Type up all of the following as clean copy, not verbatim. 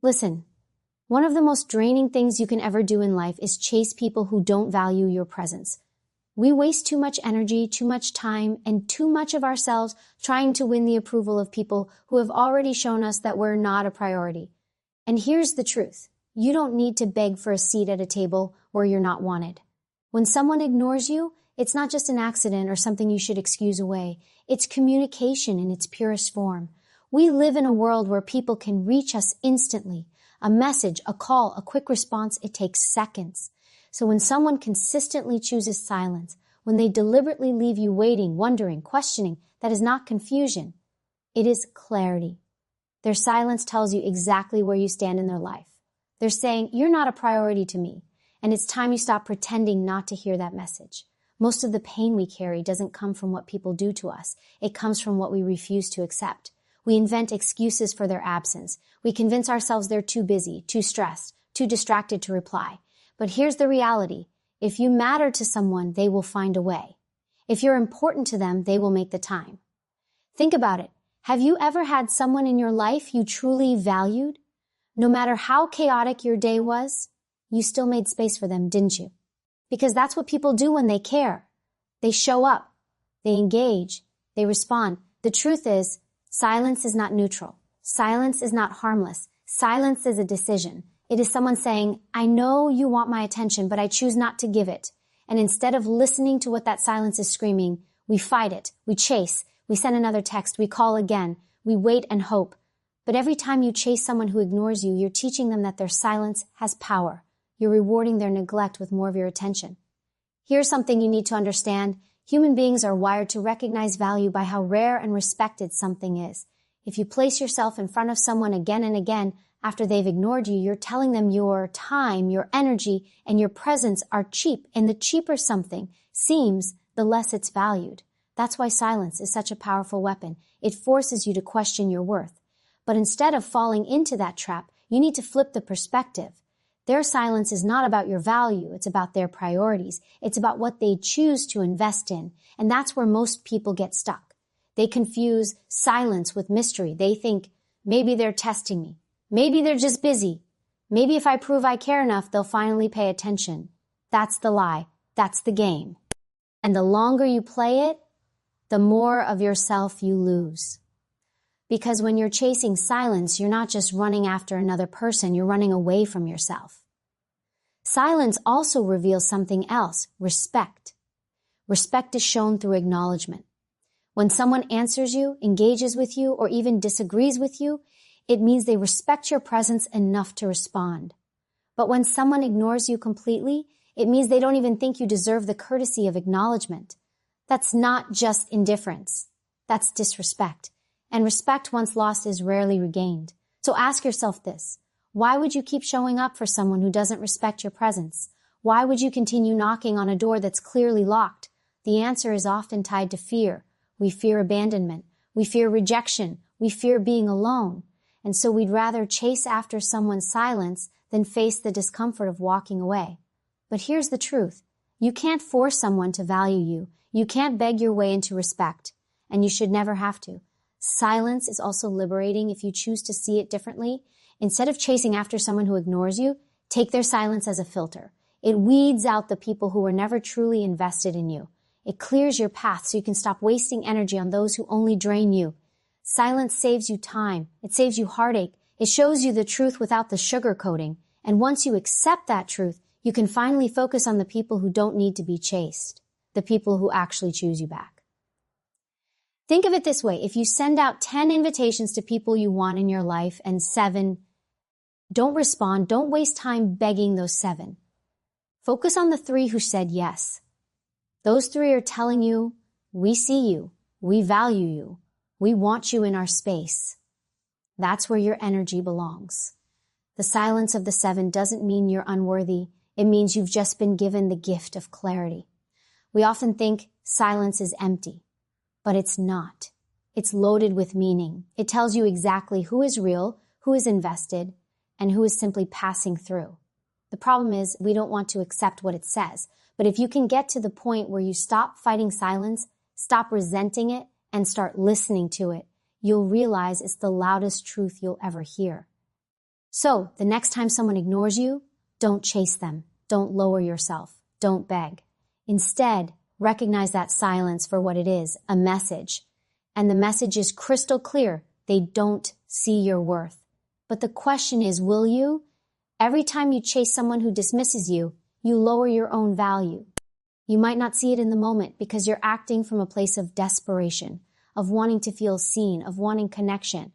Listen, one of the most draining things you can ever do in life is chase people who don't value your presence. We waste too much energy, too much time, and too much of ourselves trying to win the approval of people who have already shown us that we're not a priority. And here's the truth. You don't need to beg for a seat at a table where you're not wanted. When someone ignores you, it's not just an accident or something you should excuse away. It's communication in its purest form. We live in a world where people can reach us instantly. A message, a call, a quick response, it takes seconds. So when someone consistently chooses silence, when they deliberately leave you waiting, wondering, questioning, that is not confusion. It is clarity. Their silence tells you exactly where you stand in their life. They're saying, you're not a priority to me, and it's time you stop pretending not to hear that message. Most of the pain we carry doesn't come from what people do to us. It comes from what we refuse to accept. We invent excuses for their absence. We convince ourselves they're too busy, too stressed, too distracted to reply. But here's the reality. If you matter to someone, they will find a way. If you're important to them, they will make the time. Think about it. Have you ever had someone in your life you truly valued? No matter how chaotic your day was, you still made space for them, didn't you? Because that's what people do when they care. They show up. They engage. They respond. The truth is, silence is not neutral. Silence is not harmless. Silence is a decision. It is someone saying, I know you want my attention, but I choose not to give it. And instead of listening to what that silence is screaming, we fight it, we chase, we send another text, we call again, we wait and hope. But every time you chase someone who ignores you, you're teaching them that their silence has power. You're rewarding their neglect with more of your attention. Here's something you need to understand. Human beings are wired to recognize value by how rare and respected something is. If you place yourself in front of someone again and again after they've ignored you, you're telling them your time, your energy, and your presence are cheap, and the cheaper something seems, the less it's valued. That's why silence is such a powerful weapon. It forces you to question your worth. But instead of falling into that trap, you need to flip the perspective. Their silence is not about your value. It's about their priorities. It's about what they choose to invest in. And that's where most people get stuck. They confuse silence with mystery. They think, maybe they're testing me. Maybe they're just busy. Maybe if I prove I care enough, they'll finally pay attention. That's the lie. That's the game. And the longer you play it, the more of yourself you lose. Because when you're chasing silence, you're not just running after another person, you're running away from yourself. Silence also reveals something else, respect. Respect is shown through acknowledgement. When someone answers you, engages with you, or even disagrees with you, it means they respect your presence enough to respond. But when someone ignores you completely, it means they don't even think you deserve the courtesy of acknowledgement. That's not just indifference. That's disrespect. And respect once lost is rarely regained. So ask yourself this. Why would you keep showing up for someone who doesn't respect your presence? Why would you continue knocking on a door that's clearly locked? The answer is often tied to fear. We fear abandonment. We fear rejection. We fear being alone. And so we'd rather chase after someone's silence than face the discomfort of walking away. But here's the truth. You can't force someone to value you. You can't beg your way into respect. And you should never have to. Silence is also liberating if you choose to see it differently. Instead of chasing after someone who ignores you, take their silence as a filter. It weeds out the people who were never truly invested in you. It clears your path so you can stop wasting energy on those who only drain you. Silence saves you time. It saves you heartache. It shows you the truth without the sugarcoating. And once you accept that truth, you can finally focus on the people who don't need to be chased, the people who actually choose you back. Think of it this way. If you send out 10 invitations to people you want in your life and 7 don't respond, don't waste time begging those 7. Focus on the 3 who said yes. Those 3 are telling you, we see you, we value you, we want you in our space. That's where your energy belongs. The silence of the 7 doesn't mean you're unworthy. It means you've just been given the gift of clarity. We often think silence is empty, but it's not. It's loaded with meaning. It tells you exactly who is real, who is invested, and who is simply passing through. The problem is we don't want to accept what it says. But if you can get to the point where you stop fighting silence, stop resenting it, and start listening to it, you'll realize it's the loudest truth you'll ever hear. So the next time someone ignores you, don't chase them. Don't lower yourself. Don't beg. Instead, recognize that silence for what it is, a message. And the message is crystal clear. They don't see your worth. But the question is, will you? Every time you chase someone who dismisses you, you lower your own value. You might not see it in the moment because you're acting from a place of desperation, of wanting to feel seen, of wanting connection.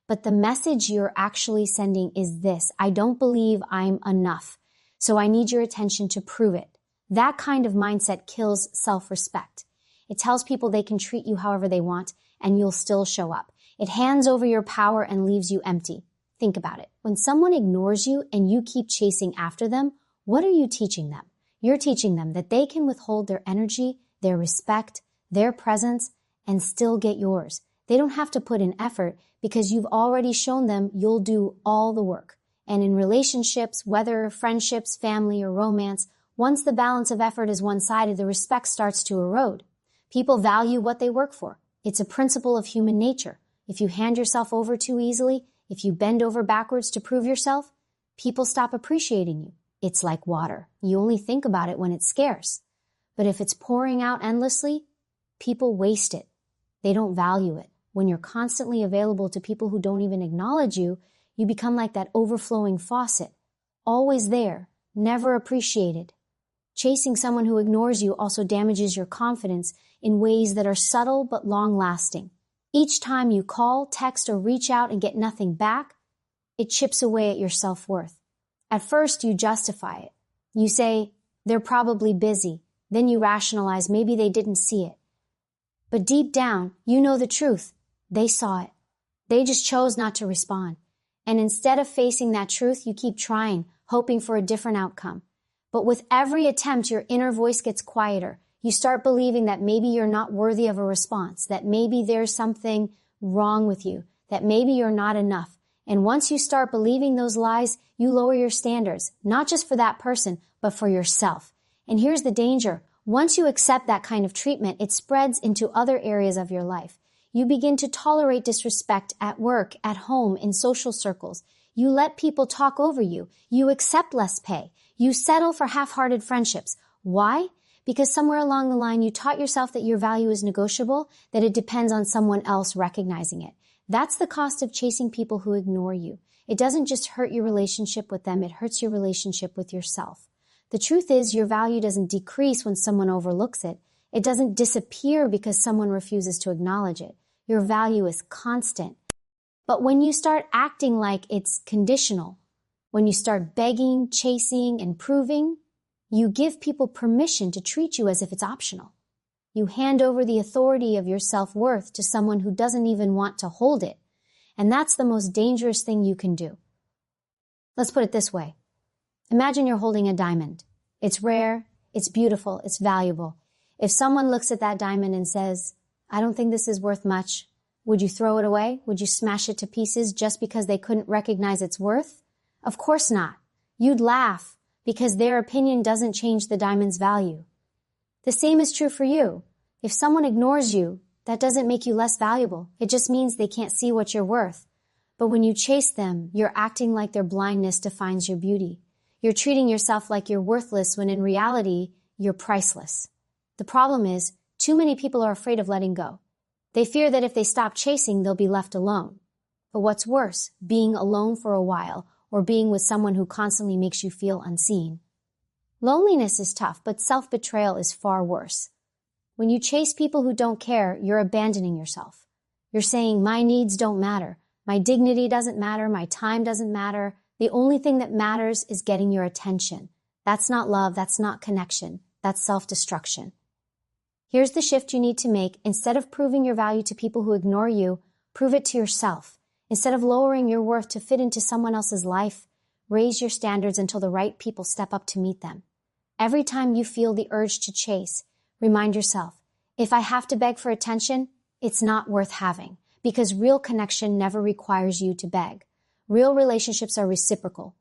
But the message you're actually sending is this: I don't believe I'm enough, so I need your attention to prove it. That kind of mindset kills self-respect. It tells people they can treat you however they want and you'll still show up. It hands over your power and leaves you empty. Think about it. When someone ignores you and you keep chasing after them, what are you teaching them? You're teaching them that they can withhold their energy, their respect, their presence, and still get yours. They don't have to put in effort because you've already shown them you'll do all the work. And in relationships, whether friendships, family, or romance, once the balance of effort is one-sided, the respect starts to erode. People value what they work for. It's a principle of human nature. If you hand yourself over too easily, if you bend over backwards to prove yourself, people stop appreciating you. It's like water. You only think about it when it's scarce. But if it's pouring out endlessly, people waste it. They don't value it. When you're constantly available to people who don't even acknowledge you, you become like that overflowing faucet. Always there, never appreciated. Chasing someone who ignores you also damages your confidence in ways that are subtle but long-lasting. Each time you call, text, or reach out and get nothing back, it chips away at your self-worth. At first, you justify it. You say, they're probably busy. Then you rationalize, maybe they didn't see it. But deep down, you know the truth. They saw it. They just chose not to respond. And instead of facing that truth, you keep trying, hoping for a different outcome. But with every attempt, your inner voice gets quieter. You start believing that maybe you're not worthy of a response, that maybe there's something wrong with you, that maybe you're not enough. And once you start believing those lies, you lower your standards, not just for that person, but for yourself. And here's the danger. Once you accept that kind of treatment, it spreads into other areas of your life. You begin to tolerate disrespect at work, at home, in social circles. You let people talk over you. You accept less pay. You settle for half-hearted friendships. Why? Because somewhere along the line, you taught yourself that your value is negotiable, that it depends on someone else recognizing it. That's the cost of chasing people who ignore you. It doesn't just hurt your relationship with them, it hurts your relationship with yourself. The truth is, your value doesn't decrease when someone overlooks it. It doesn't disappear because someone refuses to acknowledge it. Your value is constant. But when you start acting like it's conditional, when you start begging, chasing, and proving, you give people permission to treat you as if it's optional. You hand over the authority of your self-worth to someone who doesn't even want to hold it. And that's the most dangerous thing you can do. Let's put it this way. Imagine you're holding a diamond. It's rare, it's beautiful, it's valuable. If someone looks at that diamond and says, I don't think this is worth much, would you throw it away? Would you smash it to pieces just because they couldn't recognize its worth? Of course not. You'd laugh because their opinion doesn't change the diamond's value. The same is true for you. If someone ignores you, that doesn't make you less valuable. It just means they can't see what you're worth. But when you chase them, you're acting like their blindness defines your beauty. You're treating yourself like you're worthless when in reality, you're priceless. The problem is, too many people are afraid of letting go. They fear that if they stop chasing, they'll be left alone. But what's worse, being alone for a while or being with someone who constantly makes you feel unseen. Loneliness is tough, but self-betrayal is far worse. When you chase people who don't care, you're abandoning yourself. You're saying, my needs don't matter. My dignity doesn't matter. My time doesn't matter. The only thing that matters is getting your attention. That's not love. That's not connection. That's self-destruction. Here's the shift you need to make. Instead of proving your value to people who ignore you, prove it to yourself. Instead of lowering your worth to fit into someone else's life, raise your standards until the right people step up to meet them. Every time you feel the urge to chase, remind yourself, if I have to beg for attention, it's not worth having, because real connection never requires you to beg. Real relationships are reciprocal.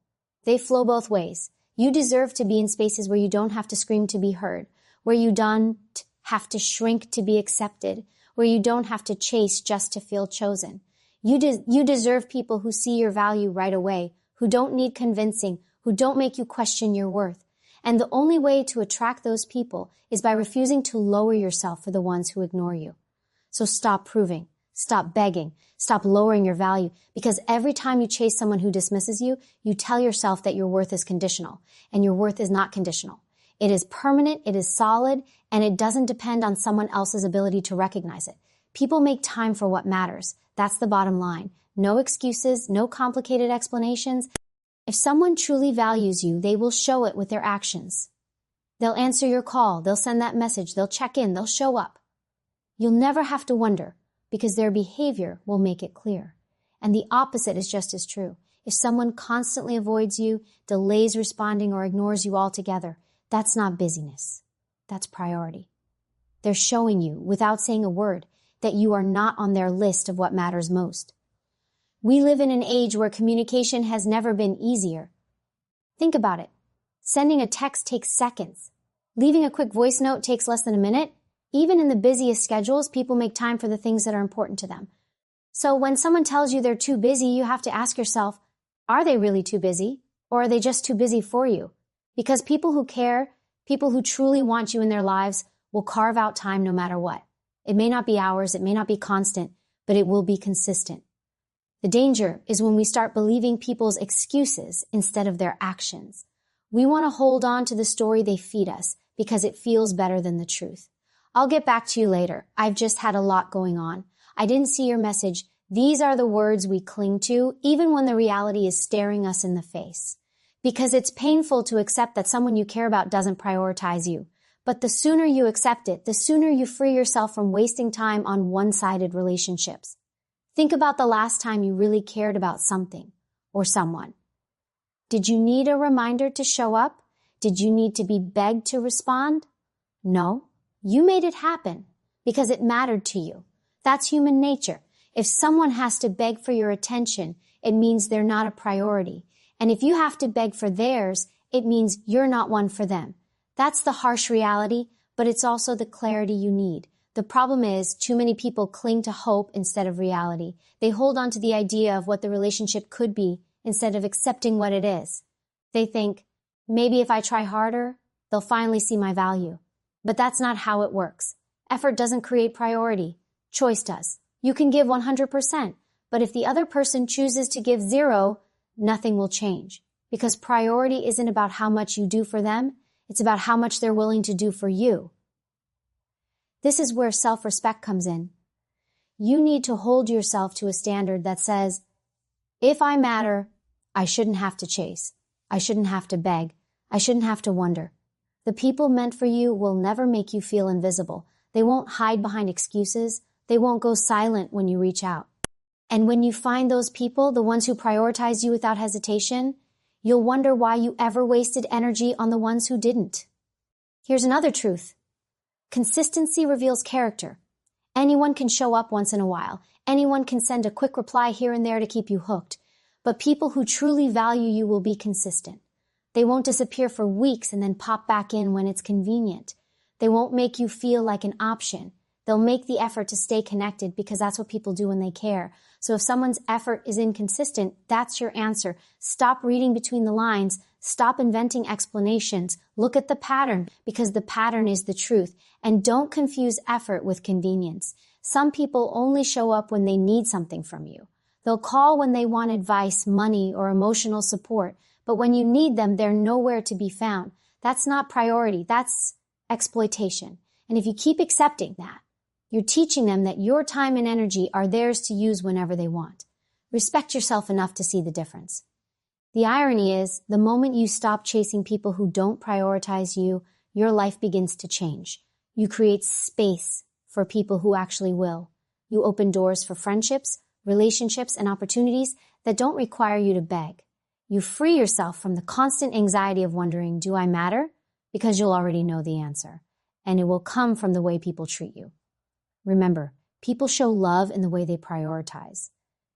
They flow both ways. You deserve to be in spaces where you don't have to scream to be heard, where you don't have to shrink to be accepted, where you don't have to chase just to feel chosen. You deserve people who see your value right away, who don't need convincing, who don't make you question your worth. And the only way to attract those people is by refusing to lower yourself for the ones who ignore you. So stop proving, stop begging, stop lowering your value, because every time you chase someone who dismisses you, you tell yourself that your worth is conditional, and your worth is not conditional. It is permanent, it is solid, and it doesn't depend on someone else's ability to recognize it. People make time for what matters. That's the bottom line. No excuses, no complicated explanations. If someone truly values you, they will show it with their actions. They'll answer your call, they'll send that message, they'll check in, they'll show up. You'll never have to wonder, because their behavior will make it clear. And the opposite is just as true. If someone constantly avoids you, delays responding, or ignores you altogether, that's not busyness. That's priority. They're showing you, without saying a word, that you are not on their list of what matters most. We live in an age where communication has never been easier. Think about it. Sending a text takes seconds. Leaving a quick voice note takes less than a minute. Even in the busiest schedules, people make time for the things that are important to them. So when someone tells you they're too busy, you have to ask yourself, are they really too busy? Or are they just too busy for you? Because people who care, people who truly want you in their lives, will carve out time no matter what. It may not be hours, it may not be constant, but it will be consistent. The danger is when we start believing people's excuses instead of their actions. We want to hold on to the story they feed us because it feels better than the truth. I'll get back to you later. I've just had a lot going on. I didn't see your message. These are the words we cling to, even when the reality is staring us in the face. Because it's painful to accept that someone you care about doesn't prioritize you. But the sooner you accept it, the sooner you free yourself from wasting time on one-sided relationships. Think about the last time you really cared about something or someone. Did you need a reminder to show up? Did you need to be begged to respond? No. You made it happen because it mattered to you. That's human nature. If someone has to beg for your attention, it means they're not a priority. And if you have to beg for theirs, it means you're not one for them. That's the harsh reality, but it's also the clarity you need. The problem is too many people cling to hope instead of reality. They hold on to the idea of what the relationship could be instead of accepting what it is. They think, maybe if I try harder, they'll finally see my value. But that's not how it works. Effort doesn't create priority. Choice does. You can give 100%, but if the other person chooses to give 0, nothing will change. Because priority isn't about how much you do for them, it's about how much they're willing to do for you. This is where self-respect comes in. You need to hold yourself to a standard that says, if I matter, I shouldn't have to chase. I shouldn't have to beg. I shouldn't have to wonder. The people meant for you will never make you feel invisible. They won't hide behind excuses. They won't go silent when you reach out. And when you find those people, the ones who prioritize you without hesitation, you'll wonder why you ever wasted energy on the ones who didn't. Here's another truth. Consistency reveals character. Anyone can show up once in a while. Anyone can send a quick reply here and there to keep you hooked. But people who truly value you will be consistent. They won't disappear for weeks and then pop back in when it's convenient. They won't make you feel like an option. They'll make the effort to stay connected because that's what people do when they care. So if someone's effort is inconsistent, that's your answer. Stop reading between the lines. Stop inventing explanations. Look at the pattern because the pattern is the truth. And don't confuse effort with convenience. Some people only show up when they need something from you. They'll call when they want advice, money, or emotional support. But when you need them, they're nowhere to be found. That's not priority. That's exploitation. And if you keep accepting that, you're teaching them that your time and energy are theirs to use whenever they want. Respect yourself enough to see the difference. The irony is, the moment you stop chasing people who don't prioritize you, your life begins to change. You create space for people who actually will. You open doors for friendships, relationships, and opportunities that don't require you to beg. You free yourself from the constant anxiety of wondering, do I matter? Because you'll already know the answer. And it will come from the way people treat you. Remember, people show love in the way they prioritize.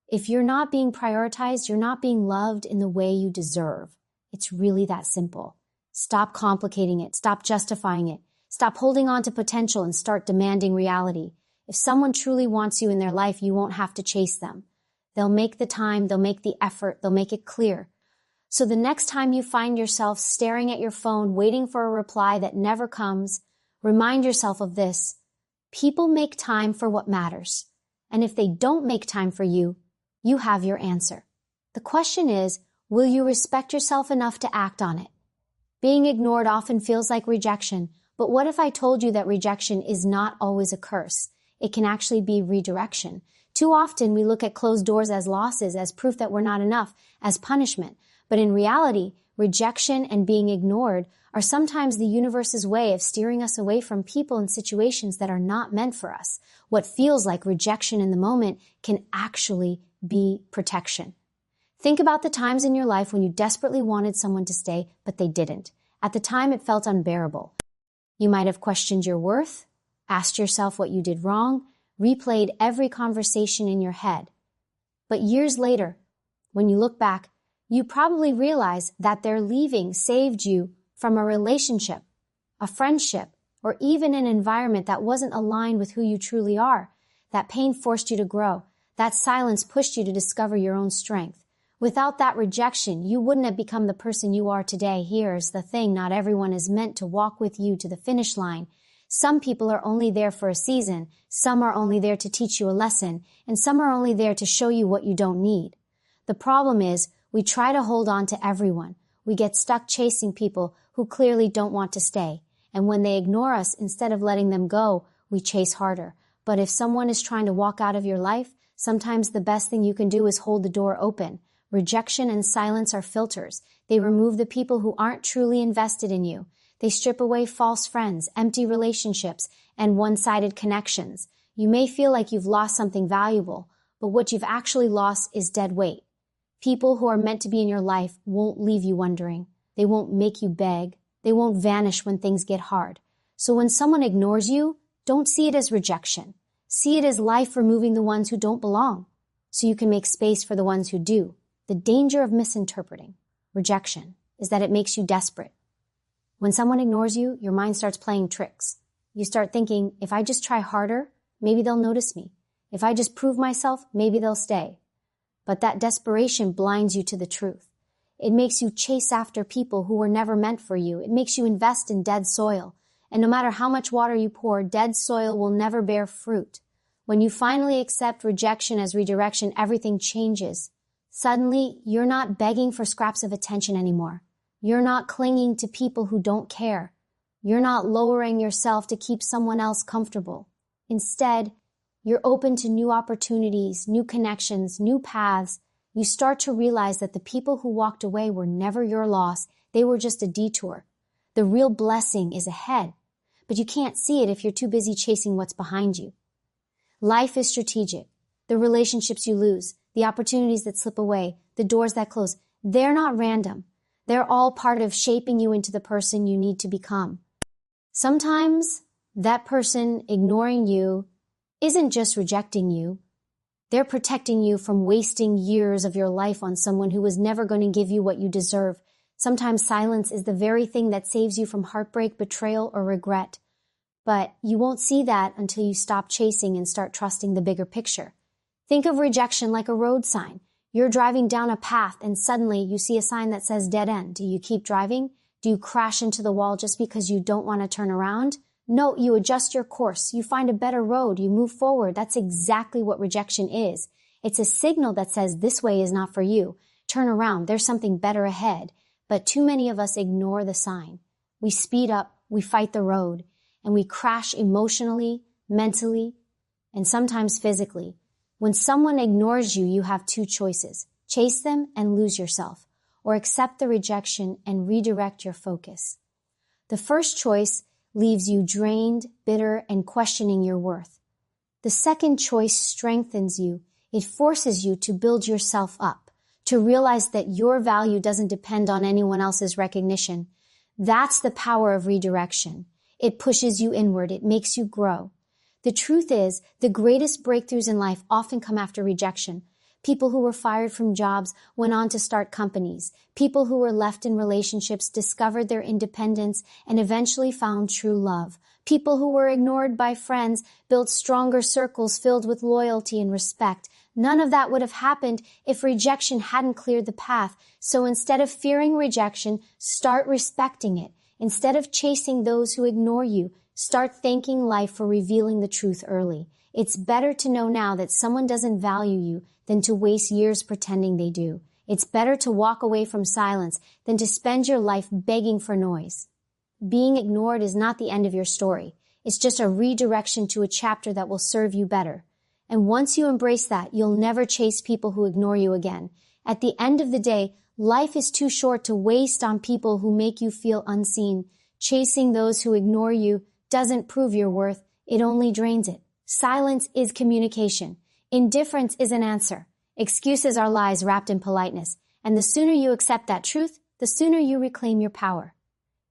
If you're not being prioritized, you're not being loved in the way you deserve. It's really that simple. Stop complicating it. Stop justifying it. Stop holding on to potential and start demanding reality. If someone truly wants you in their life, you won't have to chase them. They'll make the time, they'll make the effort, they'll make it clear. So the next time you find yourself staring at your phone, waiting for a reply that never comes, remind yourself of this. People make time for what matters. And if they don't make time for you, you have your answer. The question is, will you respect yourself enough to act on it? Being ignored often feels like rejection, but what if I told you that rejection is not always a curse? It can actually be redirection. Too often we look at closed doors as losses, as proof that we're not enough, as punishment. But in reality, rejection and being ignored are sometimes the universe's way of steering us away from people and situations that are not meant for us. What feels like rejection in the moment can actually be protection. Think about the times in your life when you desperately wanted someone to stay, but they didn't. At the time, it felt unbearable. You might have questioned your worth, asked yourself what you did wrong, replayed every conversation in your head. But years later, when you look back, you probably realize that their leaving saved you from a relationship, a friendship, or even an environment that wasn't aligned with who you truly are. That pain forced you to grow. That silence pushed you to discover your own strength. Without that rejection, you wouldn't have become the person you are today. Here's the thing, not everyone is meant to walk with you to the finish line. Some people are only there for a season, some are only there to teach you a lesson, and some are only there to show you what you don't need. The problem is, we try to hold on to everyone. We get stuck chasing people who clearly don't want to stay. And when they ignore us, instead of letting them go, we chase harder. But if someone is trying to walk out of your life, sometimes the best thing you can do is hold the door open. Rejection and silence are filters. They remove the people who aren't truly invested in you. They strip away false friends, empty relationships, and one-sided connections. You may feel like you've lost something valuable, but what you've actually lost is dead weight. People who are meant to be in your life won't leave you wondering. They won't make you beg. They won't vanish when things get hard. So when someone ignores you, don't see it as rejection. See it as life removing the ones who don't belong, so you can make space for the ones who do. The danger of misinterpreting rejection is that it makes you desperate. When someone ignores you, your mind starts playing tricks. You start thinking, if I just try harder, maybe they'll notice me. If I just prove myself, maybe they'll stay. But that desperation blinds you to the truth. It makes you chase after people who were never meant for you. It makes you invest in dead soil. And no matter how much water you pour, dead soil will never bear fruit. When you finally accept rejection as redirection, everything changes. Suddenly, you're not begging for scraps of attention anymore. You're not clinging to people who don't care. You're not lowering yourself to keep someone else comfortable. Instead, you're open to new opportunities, new connections, new paths. You start to realize that the people who walked away were never your loss. They were just a detour. The real blessing is ahead, but you can't see it if you're too busy chasing what's behind you. Life is strategic. The relationships you lose, the opportunities that slip away, the doors that close, they're not random. They're all part of shaping you into the person you need to become. Sometimes that person ignoring you isn't just rejecting you. They're protecting you from wasting years of your life on someone who was never going to give you what you deserve. Sometimes silence is the very thing that saves you from heartbreak, betrayal, or regret. But you won't see that until you stop chasing and start trusting the bigger picture. Think of rejection like a road sign. You're driving down a path and suddenly you see a sign that says dead end. Do you keep driving? Do you crash into the wall just because you don't want to turn around? No, you adjust your course. You find a better road. You move forward. That's exactly what rejection is. It's a signal that says this way is not for you. Turn around. There's something better ahead. But too many of us ignore the sign. We speed up, we fight the road, and we crash emotionally, mentally, and sometimes physically. When someone ignores you, you have two choices. Chase them and lose yourself, or accept the rejection and redirect your focus. The first choice leaves you drained, bitter, and questioning your worth. The second choice strengthens you. It forces you to build yourself up, to realize that your value doesn't depend on anyone else's recognition. That's the power of redirection. It pushes you inward. It makes you grow. The truth is, the greatest breakthroughs in life often come after rejection. People who were fired from jobs went on to start companies. People who were left in relationships discovered their independence and eventually found true love. People who were ignored by friends built stronger circles filled with loyalty and respect. None of that would have happened if rejection hadn't cleared the path. So instead of fearing rejection, start respecting it. Instead of chasing those who ignore you, start thanking life for revealing the truth early. It's better to know now that someone doesn't value you than to waste years pretending they do. It's better to walk away from silence than to spend your life begging for noise. Being ignored is not the end of your story. It's just a redirection to a chapter that will serve you better. And once you embrace that, you'll never chase people who ignore you again. At the end of the day, life is too short to waste on people who make you feel unseen. Chasing those who ignore you doesn't prove your worth. It only drains it. Silence is communication. Indifference is an answer. Excuses are lies wrapped in politeness. And the sooner you accept that truth, the sooner you reclaim your power.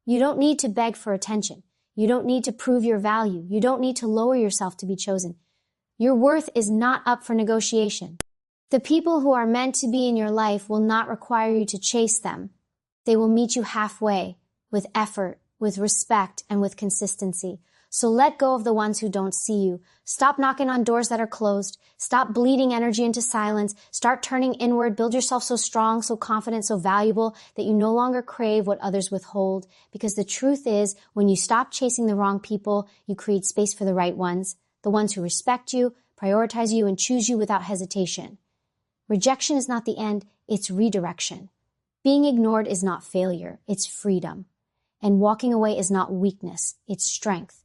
You don't need to beg for attention. You don't need to prove your value. You don't need to lower yourself to be chosen. Your worth is not up for negotiation. The people who are meant to be in your life will not require you to chase them. They will meet you halfway, with effort, with respect, and with consistency. So let go of the ones who don't see you. Stop knocking on doors that are closed. Stop bleeding energy into silence. Start turning inward. Build yourself so strong, so confident, so valuable that you no longer crave what others withhold. Because the truth is, when you stop chasing the wrong people, you create space for the right ones, the ones who respect you, prioritize you, and choose you without hesitation. Rejection is not the end, it's redirection. Being ignored is not failure, it's freedom. And walking away is not weakness, it's strength.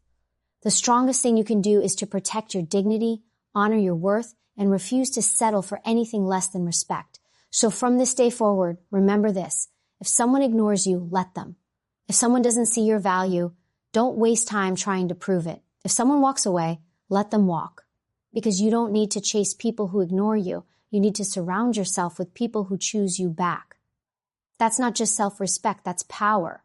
The strongest thing you can do is to protect your dignity, honor your worth, and refuse to settle for anything less than respect. So from this day forward, remember this. If someone ignores you, let them. If someone doesn't see your value, don't waste time trying to prove it. If someone walks away, let them walk. Because you don't need to chase people who ignore you. You need to surround yourself with people who choose you back. That's not just self-respect, that's power.